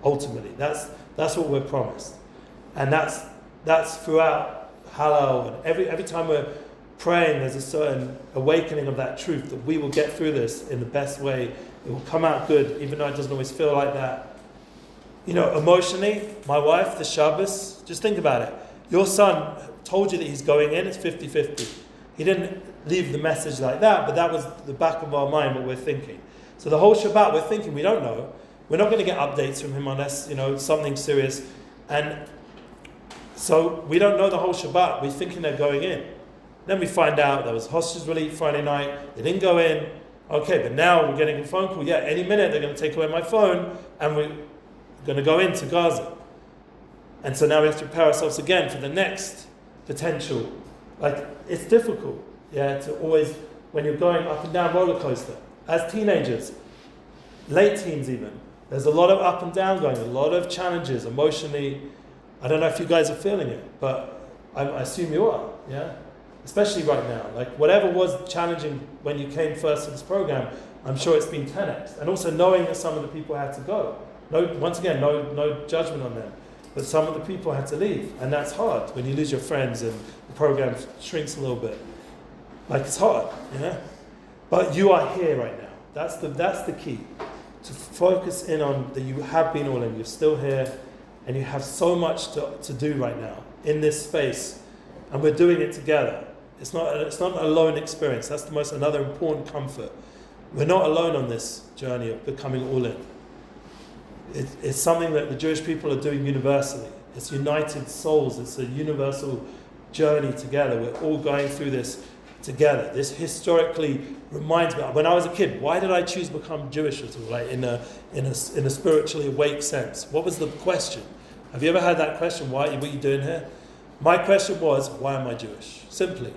Ultimately, that's what we're promised, and that's throughout Hallel, and every time we're praying, there's a certain awakening of that truth that we will get through this in the best way. It will come out good, even though it doesn't always feel like that. You know, emotionally, my wife, the Shabbos, just think about it. Your son told you that he's going in, it's 50-50. He didn't leave the message like that, but that was the back of our mind, what we're thinking. So the whole Shabbat, we're thinking, we don't know. We're not going to get updates from him unless, something serious. And so we don't know the whole Shabbat. We're thinking they're going in. Then we find out there was hostage relief Friday night. They didn't go in. Okay, but now we're getting a phone call. Yeah, any minute they're going to take away my phone and we're going to go into Gaza. And so now we have to prepare ourselves again for the next potential. Like, it's difficult, to always, when you're going up and down roller coaster. As teenagers, late teens even, there's a lot of up and down going, a lot of challenges emotionally. I don't know if you guys are feeling it, but I assume you are, especially right now. Like, whatever was challenging when you came first to this program, I'm sure it's been 10x. And also knowing that some of the people had to go. Once again, no judgment on them. But some of the people had to leave. And that's hard when you lose your friends and the program shrinks a little bit. Like, it's hard, But you are here right now. That's the key. To focus in on that you have been all in, you're still here, and you have so much to do right now in this space. And we're doing it together. It's not an alone experience. That's another important comfort. We're not alone on this journey of becoming all in. It's something that the Jewish people are doing universally. It's united souls. It's a universal journey together. We're all going through this together. This historically reminds me, when I was a kid, why did I choose to become Jewish at all? Like in a spiritually awake sense. What was the question? Have you ever had that question? What are you doing here? My question was, why am I Jewish? Simply.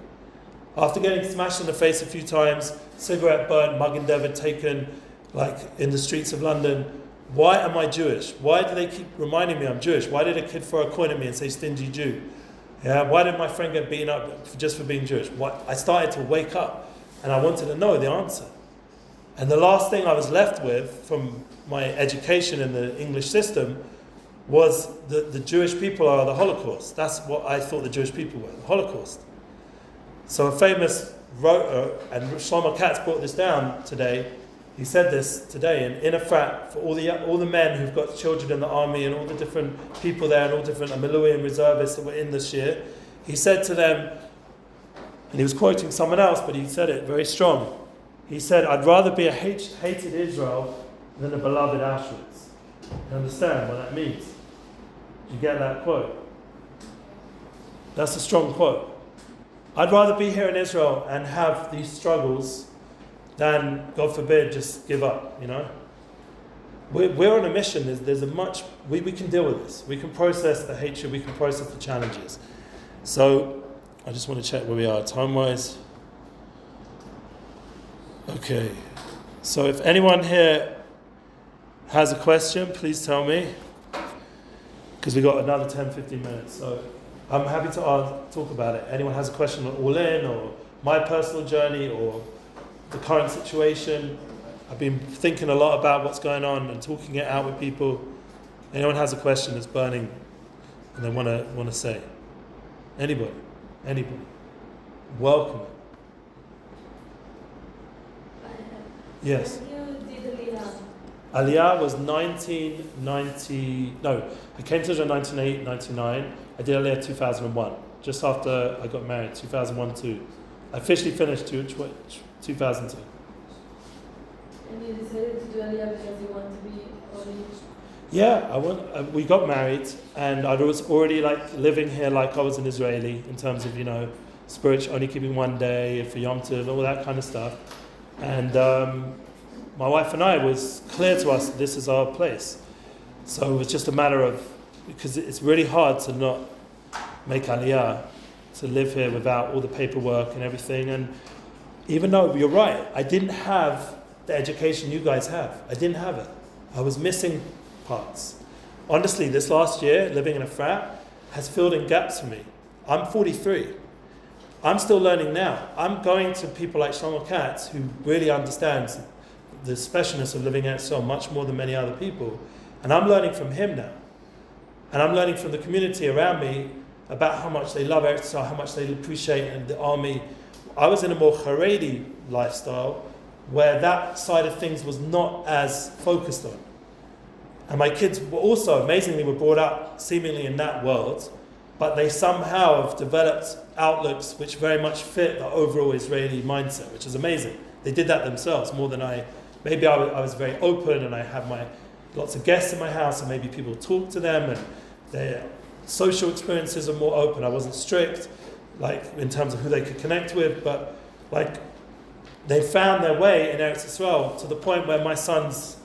After getting smashed in the face a few times, cigarette burnt, mug and Devid taken, like in the streets of London, why am I Jewish? Why do they keep reminding me I'm Jewish? Why did a kid throw a coin at me and say stingy Jew? Why did my friend get beaten up just for being Jewish? I started to wake up and I wanted to know the answer. And the last thing I was left with from my education in the English system was the Jewish people are the Holocaust. That's what I thought the Jewish people were, the Holocaust. So a famous writer, and Shlomo Katz brought this down today, he said this today, and in a frat, for all the men who've got children in the army and all the different people there and all different Amiluim reservists that were in this year, he said to them, and he was quoting someone else, but he said it very strong. He said, I'd rather be a hated Israel than a beloved Auschwitz. You understand what that means? Did you get that quote? That's a strong quote. I'd rather be here in Israel and have these struggles than, God forbid, just give up, We're on a mission. There's a much, we can deal with this. We can process the hatred, we can process the challenges. So, I just want to check where we are time-wise. Okay. So if anyone here has a question, please tell me. Because we've got another 10-15 minutes. So I'm happy to talk about it. Anyone has a question on All In, or my personal journey, or the current situation. I've been thinking a lot about what's going on and talking it out with people. Anyone has a question that's burning and they want to say? Anybody? Welcome. Yes.
When you did Aliyah,
Aliyah was 1990. No, I came to Israel in 1999. I did Aliyah 2001, just after I got married. 2001-2. I officially finished 2002.
and you decided to do Aliyah because you want to be holy.
Yeah, we got married, and I was already living here like I was an Israeli in terms of spiritual, only keeping one day for Yom Tov, all that kind of stuff. And my wife and I, it was clear to us this is our place. So it was just a matter of, because it's really hard to not make Aliyah, to live here without all the paperwork and everything. And even though you're right, I didn't have the education you guys have. I didn't have it. I was missing parts. Honestly, this last year, living in a frat has filled in gaps for me. I'm 43. I'm still learning now. I'm going to people like Shlomo Katz, who really understands the specialness of living in Israel much more than many other people. And I'm learning from him now. And I'm learning from the community around me about how much they love Eretz Israel, how much they appreciate and the army. I was in a more Haredi lifestyle where that side of things was not as focused on. And my kids were also, amazingly, were brought up seemingly in that world, but they somehow have developed outlooks which very much fit the overall Israeli mindset, which is amazing. They did that themselves more than I. Maybe I was very open and I had lots of guests in my house and maybe people talk to them and their social experiences are more open. I wasn't strict, like in terms of who they could connect with, but like they found their way in Eretz Yisrael to the point where my son's,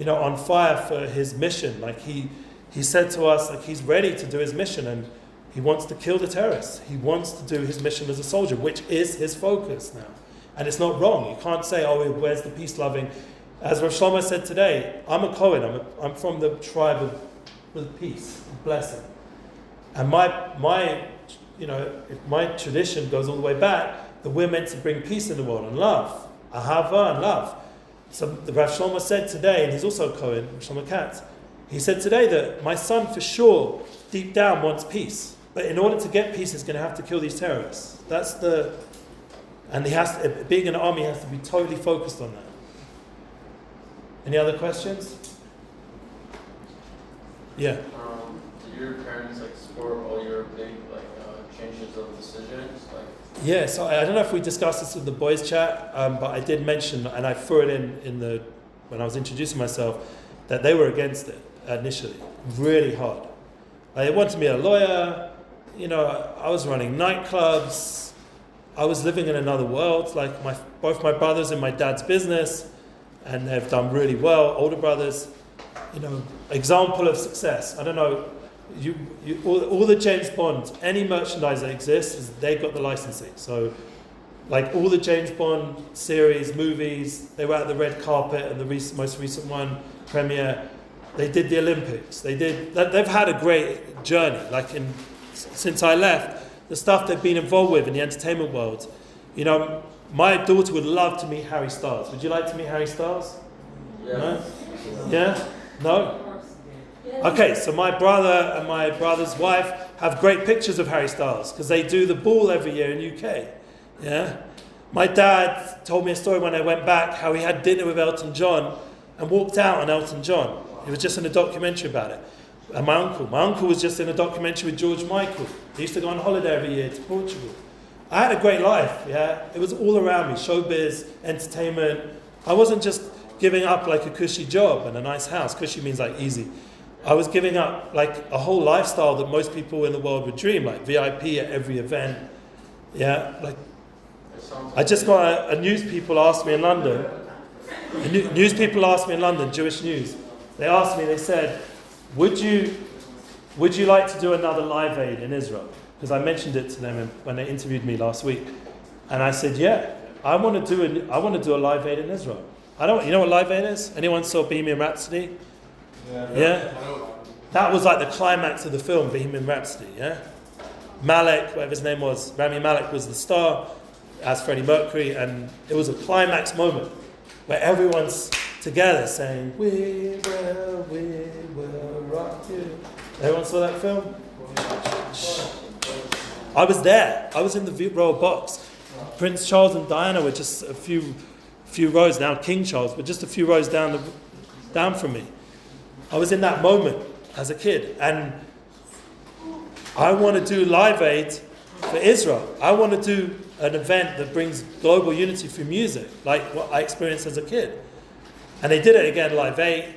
on fire for his mission. Like he said to us, like he's ready to do his mission and he wants to kill the terrorists. He wants to do his mission as a soldier, which is his focus now. And it's not wrong. You can't say, oh, where's the peace-loving? As Rav Shlomo said today, I'm a Kohen. I'm from the tribe of peace, of blessing. And if my tradition goes all the way back, that we're meant to bring peace in the world and love, ahava and love. So the Rav Shlomo said today, and he's also a Kohen, Rav Shlomo Katz, he said today that my son for sure, deep down, wants peace. But in order to get peace, he's going to have to kill these terrorists. And being in an army has to be totally focused on that. Any other questions? Yeah.
Did your parents support all your big changes of decisions?
Yeah, so I don't know if we discussed this in the boys' chat, but I did mention, and I threw it in when I was introducing myself, that they were against it initially, really hard. They wanted me a lawyer. I was running nightclubs. I was living in another world. Like both my brothers in my dad's business, and they've done really well. Older brothers, example of success. I don't know. All the James Bond, any merchandise that exists, they got the licensing. So, like all the James Bond series, movies, they were at the red carpet and the most recent one, premiere. They did the Olympics. They've had a great journey. Since I left, the stuff they've been involved with in the entertainment world. My daughter would love to meet Harry Styles. Would you like to meet Harry Styles?
Yeah.
No? Yeah? No? Okay, so my brother and my brother's wife have great pictures of Harry Styles because they do the ball every year in UK. Yeah? My dad told me a story when I went back how he had dinner with Elton John and walked out on Elton John. He was just in a documentary about it. And my uncle was just in a documentary with George Michael. He used to go on holiday every year to Portugal. I had a great life, yeah? It was all around me, showbiz, entertainment. I wasn't just giving up like a cushy job and a nice house. Cushy means like easy. I was giving up like a whole lifestyle that most people in the world would dream, like VIP at every event. Yeah, like I just got a news people asked me in London. News people asked me in London, Jewish news. They asked me, they said, would you like to do another Live Aid in Israel? Because I mentioned it to them when they interviewed me last week. And I said, yeah, I want to do a Live Aid in Israel. You know what Live Aid is? Anyone saw Bohemian Rhapsody? Yeah? That was like the climax of the film, Bohemian Rhapsody, yeah? Malek, whatever his name was, Rami Malek was the star as Freddie Mercury, and it was a climax moment where everyone's together saying, we will rock you. Everyone saw that film? I was there. I was in the row box. Prince Charles and Diana were just a few rows down, King Charles, but just a few rows down from me. I was in that moment as a kid, and I want to do Live Aid for Israel. I want to do an event that brings global unity through music, like what I experienced as a kid. And they did it again, Live Aid.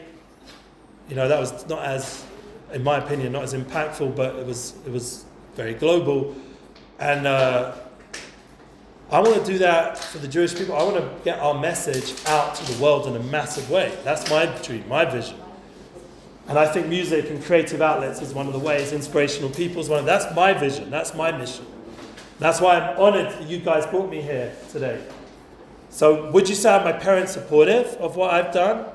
That was not as, in my opinion, not as impactful, but it was very global. And I want to do that for the Jewish people. I want to get our message out to the world in a massive way. That's my dream, my vision. And I think music and creative outlets is one of the ways. Inspirational people is one of. That's my vision. That's my mission. That's why I'm honoured that you guys brought me here today. So would you say are my parents supportive of what I've done?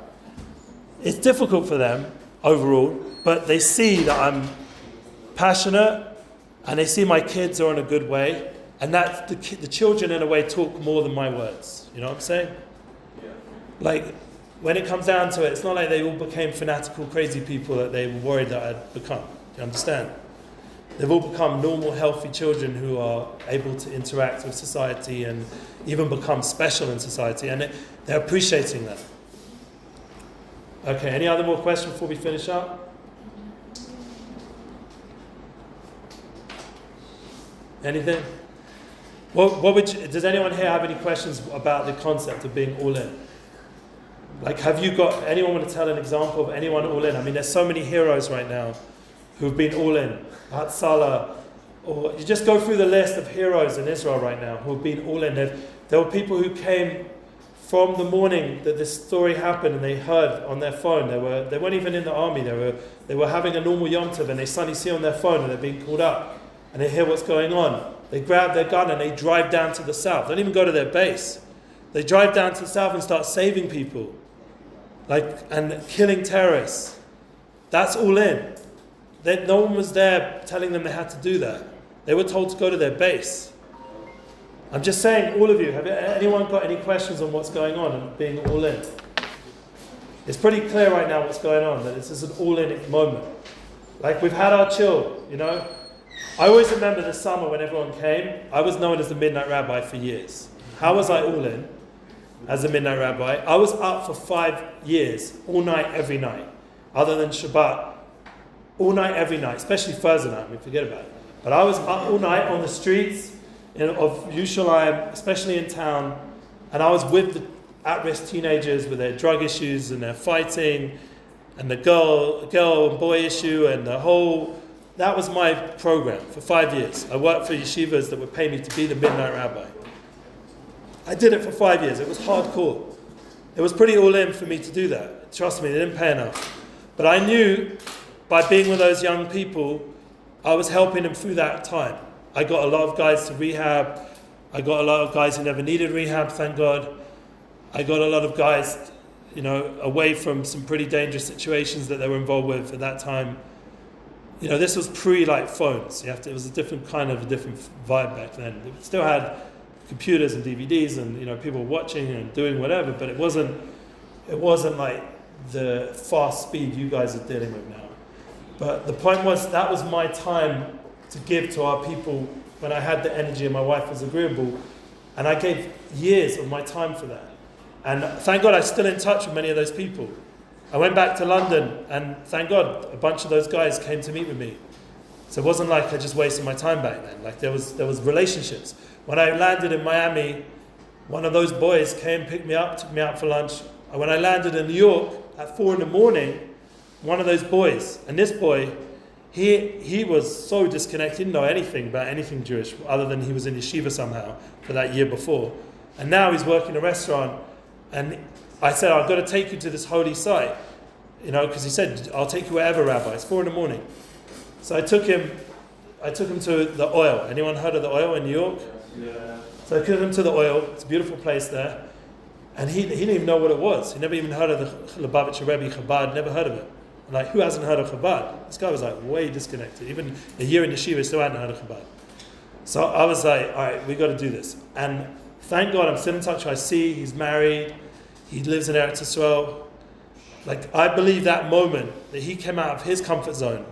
It's difficult for them overall, but they see that I'm passionate and they see my kids are in a good way, and that the children in a way talk more than my words. You know what I'm saying?
Yeah.
like, when it comes down to it, it's not like they all became fanatical, crazy people that they were worried that I'd become. Do you understand? They've all become normal, healthy children who are able to interact with society and even become special in society, and they're appreciating that. Okay, any other more questions before we finish up? Anything? What does anyone here have any questions about the concept of being all in? Like, have you got, anyone want to tell an example of anyone all in? I mean, there's so many heroes right now who've been all in. Hatzalah, or you just go through the list of heroes in Israel right now who have been all in. There were people who came from the morning that this story happened and they heard on their phone. They weren't even in the army. They were having a normal Yom Tov and they suddenly see on their phone and they're being called up and they hear what's going on. They grab their gun and they drive down to the south. They don't even go to their base. They drive down to the south and start saving people, and killing terrorists. That's all in. No one was there telling them they had to do that. They were told to go to their base. I'm just saying, all of you, have anyone got any questions on what's going on and being all in? It's pretty clear right now what's going on, that this is an all-in moment. Like, we've had our chill, you know? I always remember the summer when everyone came. I was known as the Midnight Rabbi for years. How was I all in as a Midnight Rabbi? I was up for 5 years, all night, every night, other than Shabbat. All night, every night, especially Thursday night, forget about it. But I was up all night on the streets of Yerushalayim, especially in town, and I was with the at-risk teenagers with their drug issues and their fighting, and the girl and boy issue, and that was my program for 5 years. I worked for yeshivas that would pay me to be the Midnight Rabbi. I did it for 5 years. It was hardcore. It was pretty all in for me to do that. Trust me, they didn't pay enough. But I knew by being with those young people, I was helping them through that time. I got a lot of guys to rehab. I got a lot of guys who never needed rehab, thank God. I got a lot of guys, away from some pretty dangerous situations that they were involved with at that time. This was phones. It was a different vibe back then. It still had computers and DVDs and people watching and doing whatever, but it wasn't like the fast speed you guys are dealing with now. But the point was, that was my time to give to our people when I had the energy and my wife was agreeable, and I gave years of my time for that. And thank God I'm still in touch with many of those people. I went back to London, and thank God a bunch of those guys came to meet with me. So it wasn't like I just wasted my time back then. Like there was relationships. When I landed in Miami, one of those boys came, picked me up, took me out for lunch. And when I landed in New York at 4 a.m, one of those boys, and this boy, he was so disconnected, he didn't know anything about anything Jewish, other than he was in yeshiva somehow for that year before. And now he's working in a restaurant, and I said, I've got to take you to this holy site, because he said, I'll take you wherever, Rabbi. It's 4 a.m. So I took him to the Oil. Anyone heard of the Oil in New York?
Yeah.
So I took him to the Oil. It's a beautiful place there. And he didn't even know what it was. He never even heard of the Lubavitcher Rebbe, Chabad, never heard of it. Like, who hasn't heard of Chabad? This guy was way disconnected. Even a year in yeshiva, still hadn't heard of Chabad. So I was like, all right, we got to do this. And thank God I'm still in touch. I see he's married. He lives in Eretz Yisrael. Like, I believe that moment that he came out of his comfort zone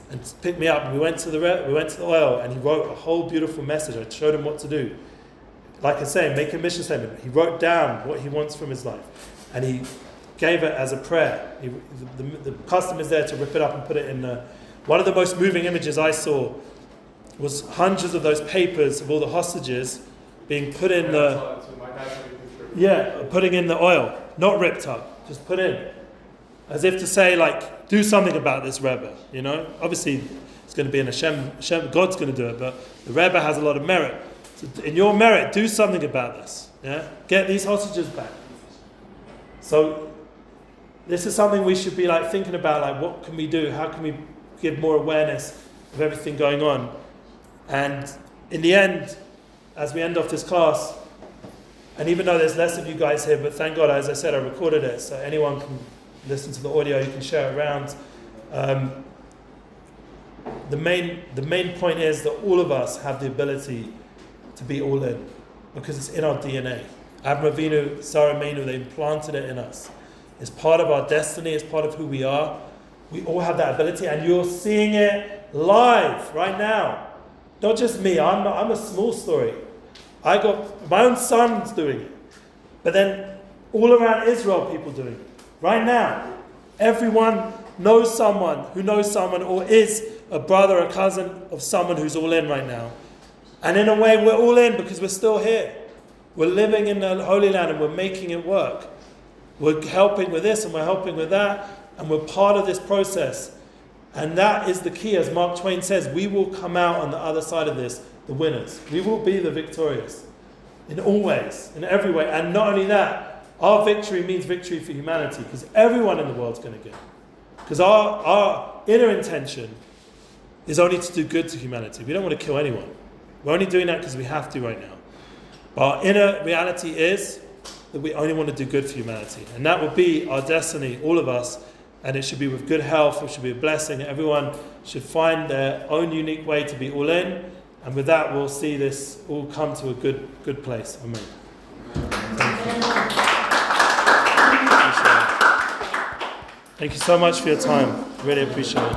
and picked me up, and we went to the Oil, and he wrote a whole beautiful message. I showed him what to do. Like I say, make a mission statement. He wrote down what he wants from his life, and he gave it as a prayer. The custom is there to rip it up and put it in. One of the most moving images I saw was hundreds of those papers of all the hostages being put in putting in the Oil, not ripped up, just put in, as if to say, like, do something about this Rebbe. Obviously it's going to be in Hashem, God's going to do it, but the Rebbe has a lot of merit. So in your merit, do something about this. Yeah, get these hostages back. So this is something we should be thinking about. What can we do? How can we give more awareness of everything going on? And in the end, as we end off this class, and even though there's less of you guys here, but thank God, as I said, I recorded it, so anyone can listen to the audio. You can share it around. The main point is that all of us have the ability to be all in, because it's in our DNA. Avraham Avinu, Sarah Menu, they implanted it in us. It's part of our destiny, it's part of who we are. We all have that ability, and you're seeing it live right now. Not just me, I'm a small story. I got my own son's doing it. But then all around Israel, people doing it. Right now. Everyone knows someone who knows someone or is a brother, a cousin of someone who's all in right now. And in a way, we're all in because we're still here. We're living in the Holy Land and we're making it work. We're helping with this and we're helping with that. And we're part of this process. And that is the key. As Mark Twain says, we will come out on the other side of this, the winners. We will be the victorious. In all ways, in every way. And not only that, our victory means victory for humanity. Because everyone in the world's going to get. Because our inner intention is only to do good to humanity. We don't want to kill anyone. We're only doing that because we have to right now. But our inner reality is that we only want to do good for humanity. And that will be our destiny, all of us. And it should be with good health. It should be a blessing. Everyone should find their own unique way to be all in. And with that, we'll see this all come to a good place. Amen. Thank you so much for your time. Really appreciate it.